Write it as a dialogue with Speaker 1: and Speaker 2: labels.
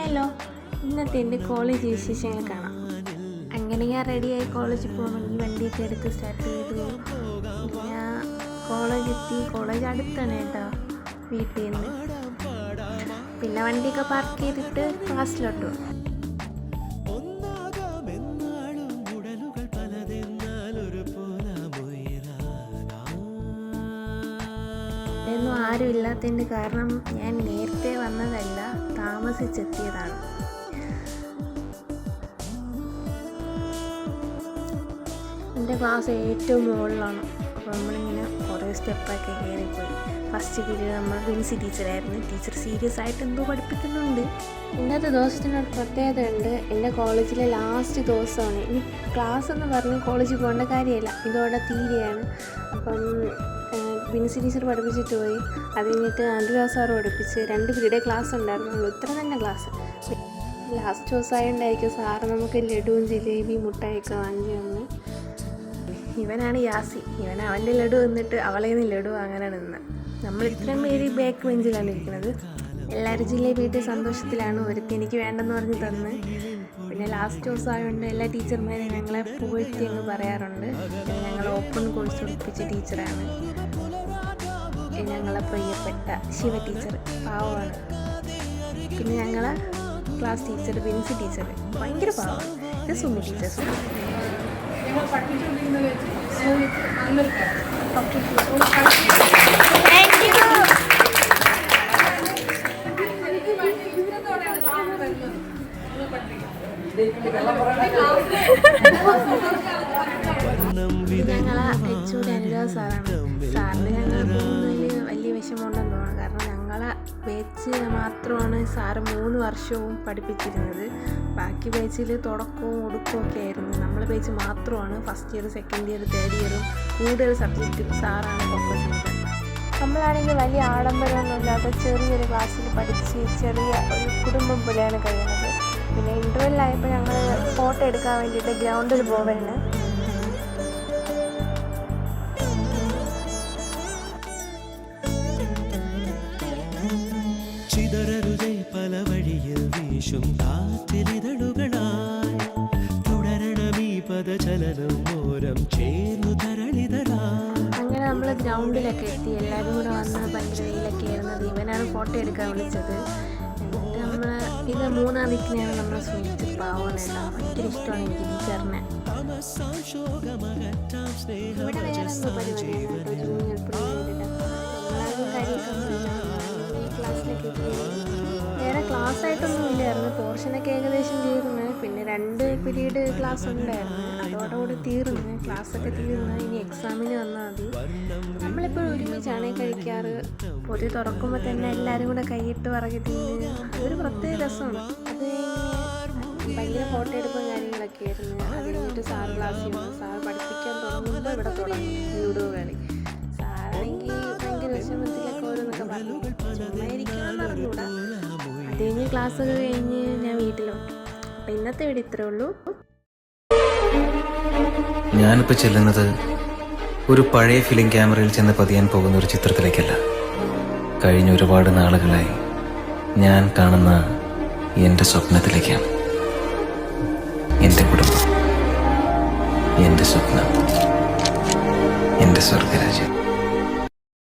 Speaker 1: Hello, ഇന്നത്തെ എൻ്റെ college വിശേഷങ്ങൾ കാണാം. അങ്ങനെ ഞാൻ റെഡിയായി കോളേജിൽ പോകണമെങ്കിൽ വണ്ടിയൊക്കെ എടുത്ത് സ്റ്റാർട്ട് ചെയ്തു. ഞാൻ കോളേജെത്തി. കോളേജ് അടുത്താണ് കേട്ടോ വീട്ടിൽ നിന്ന്. പിന്നെ വണ്ടിയൊക്കെ പാർക്ക് ചെയ്തിട്ട് ക്ലാസ്സിലോട്ട് പോകും. ഒന്നും ആരും ഇല്ലാത്തതിൻ്റെ കാരണം ഞാൻ നേരത്തെ വന്നതല്ല, താമസിച്ചെത്തിയതാണ്. എൻ്റെ ക്ലാസ് ഏറ്റവും മുകളിലാണ്. അപ്പോൾ നമ്മളിങ്ങനെ കുറേ സ്റ്റെപ്പൊക്കെ കയറിപ്പോയി. ഫസ്റ്റ് പീരീഡ് നമ്മൾ വിൻസി ടീച്ചറായിരുന്നു. ടീച്ചർ സീരിയസ് ആയിട്ട് എന്തോ പഠിപ്പിക്കുന്നുണ്ട്. ഇന്നത്തെ ദിവസത്തിനൊരു പ്രത്യേകത ഉണ്ട്. എൻ്റെ കോളേജിലെ ലാസ്റ്റ് ദിവസമാണ്. ഇനി ക്ലാസ് എന്ന് പറഞ്ഞ് കോളേജിൽ പോകേണ്ട കാര്യമില്ല, ഇതോടെ തീരെയാണ്. അപ്പം വിൻസി ടീച്ചർ പഠിപ്പിച്ചിട്ട് പോയി. അത് കഴിഞ്ഞിട്ട് അനുരാ സാറ് പഠിപ്പിച്ച് 2 പീരീഡേ ക്ലാസ് ഉണ്ടായിരുന്നുള്ളൂ. ഇത്ര തന്നെ ക്ലാസ്. ലാസ്റ്റ് ദിവസമായോണ്ടായിരിക്കും സാറ് നമുക്ക് ലഡുവും ജിലേബി മുട്ടായൊക്കെ വാങ്ങി വന്ന്. ഇവനാണ് യാസി. ഇവൻ അവൻ്റെ ലഡു നിന്നിട്ട് അവളെ നിന്ന് ലഡു അങ്ങനെ നിന്ന്. നമ്മൾ ഇത്രയും പേര് ബാക്ക് ബെഞ്ചിലാണ് ഇരിക്കുന്നത്. എല്ലാവരും ജിലേബിയിട്ട് സന്തോഷത്തിലാണ്. ഒരുത്തി എനിക്ക് വേണ്ടെന്ന് പറഞ്ഞ് തന്ന്. പിന്നെ ലാസ്റ്റ് ദിവസം ആയതുകൊണ്ട് എല്ലാ ടീച്ചർമാരും ഞങ്ങളെ പുകഴ്ത്തി അങ്ങ് പറയാറുണ്ട്. ഞങ്ങൾ ഓപ്പൺ കോഴ്സ് പഠിപ്പിച്ച ടീച്ചറാണ് ഞങ്ങളെ പ്രിയപ്പെട്ട ശിവ ടീച്ചർ, പാവമാണ്. പിന്നെ ഞങ്ങളെ ക്ലാസ് ടീച്ചർ വിൻസി ടീച്ചർ ഭയങ്കര പാവമാണ്. ഇത് സുമി ടീച്ചർ. ഞങ്ങളെ എച്ചൂടെ അനുരാ സാറാണ്. സാറിന് ഞങ്ങൾ പോകുന്നതിൽ വലിയ വിഷമമുണ്ടെന്ന് തോന്നുന്നു. കാരണം ഞങ്ങളെ ബാച്ച് മാത്രമാണ് സാറ് 3 വർഷവും പഠിപ്പിച്ചിരുന്നത്. ബാക്കി ബാച്ചിൽ തുടക്കവും ഒടുക്കവും ഒക്കെ ആയിരുന്നു. നമ്മളെ ബാച്ച് മാത്രമാണ് first year, second year, third ഇയറും കൂടുതൽ സബ്ജക്റ്റും സാറാണ് ഫോക്കസ് ചെയ്തത്. നമ്മളാണെങ്കിൽ വലിയ ആഡംബരമൊന്നുമില്ലാത്ത ചെറിയൊരു ക്ലാസ്സിൽ പഠിച്ച് ചെറിയ ഒരു കുടുംബം പോലെയാണ് കഴിയുന്നത്. പിന്നെ ഇൻ്റർവെല്ലായപ്പോൾ ഞങ്ങൾ ഫോട്ടോ എടുക്കാൻ വേണ്ടിയിട്ട് ഗ്രൗണ്ടിൽ പോവുകയാണ്.
Speaker 2: ചിതറരുതേ പല വഴിയിൽ വീശും കാറ്റിലിതളുകളായി തുടരണമീ പദചലനം ഓരം ചേർന്നു തരളിതരായി.
Speaker 1: അങ്ങനെ നമ്മൾ ഗ്രൗണ്ടിലൊക്കെ എത്തി. എല്ലാവരും കൂടെ വന്ന് ഭയങ്കര വെയിലൊക്കെ ആയിരുന്നത്. ഇവനാണ് ഫോട്ടോ എടുക്കാൻ വിളിച്ചത്. എന്നിട്ട് നമ്മൾ ഇത് 3-ാം ദിക്കിനെയാണ് നമ്മളെ സൂചിച്ച് പാവമാണ്. ഭയങ്കര ഇഷ്ടമാണ് എനിക്ക് ടീച്ചറിനെ. ഇവിടെ വേറെ എന്തോ പരിപാടിയാണ് കേട്ടോ, ജൂനിയർ പ്രീമിയറിൽ. നമ്മളാരും കാര്യമൊക്കെ ക്ലാസ്സിലൊക്കെ വേറെ ക്ലാസ് ആയിട്ടൊന്നും ഇല്ലായിരുന്നു. പോർഷനൊക്കെ ഏകദേശം തീർന്ന്. പിന്നെ 2 പീരീഡ് ക്ലാസ് ഉണ്ടായിരുന്നു. അതോടുകൂടി തീർന്ന് ക്ലാസ്സൊക്കെ തീർന്ന്. ഇനി എക്സാമിന് വന്നാൽ മതി. നമ്മളിപ്പോഴും ഒരുമിച്ചാണ് കഴിക്കാറ്. പൊതി തുറക്കുമ്പോൾ തന്നെ എല്ലാവരും കൂടെ കൈയിട്ട് പറക്കി തിന്ന് അതൊരു പ്രത്യേക രസമാണ്. അത് ഭയങ്കര ഫോട്ടോ എടുപ്പും കാര്യങ്ങളൊക്കെ ആയിരുന്നു. അത് കഴിഞ്ഞിട്ട് സാർ ക്ലാസ്സിൽ വന്നു. സാർ പഠിപ്പിക്കാൻ തുടങ്ങുമ്പോൾ ഇവിടെ തുടങ്ങി ലൂഡോ കളി. സാറാണെങ്കിൽ ഭയങ്കര വിഷമത്തിലൊക്കെ ഓരോന്നൊക്കെ പറഞ്ഞു. ചുമ്മായിരിക്കുമെന്ന് അറിഞ്ഞൂടാ. അത് കഴിഞ്ഞ് ക്ലാസ്സൊക്കെ കഴിഞ്ഞ് ഞാൻ വീട്ടിലോട്ട്. അപ്പം ഇന്നത്തെ വീഡിയോ ഇത്രേ ഉള്ളൂ.
Speaker 3: ഞാനിപ്പോൾ ചെല്ലുന്നത് ഒരു പഴയ ഫിലിം ക്യാമറയിൽ ചെന്ന് പതിയാൻ പോകുന്ന ഒരു ചിത്രത്തിലേക്കല്ല. കഴിഞ്ഞ ഒരുപാട് നാളുകളായി ഞാൻ കാണുന്ന എൻ്റെ സ്വപ്നത്തിലേക്കാണ്. എൻ്റെ കുടുംബം, എൻ്റെ സ്വപ്നം, എൻ്റെ സ്വർഗരാജ്യം.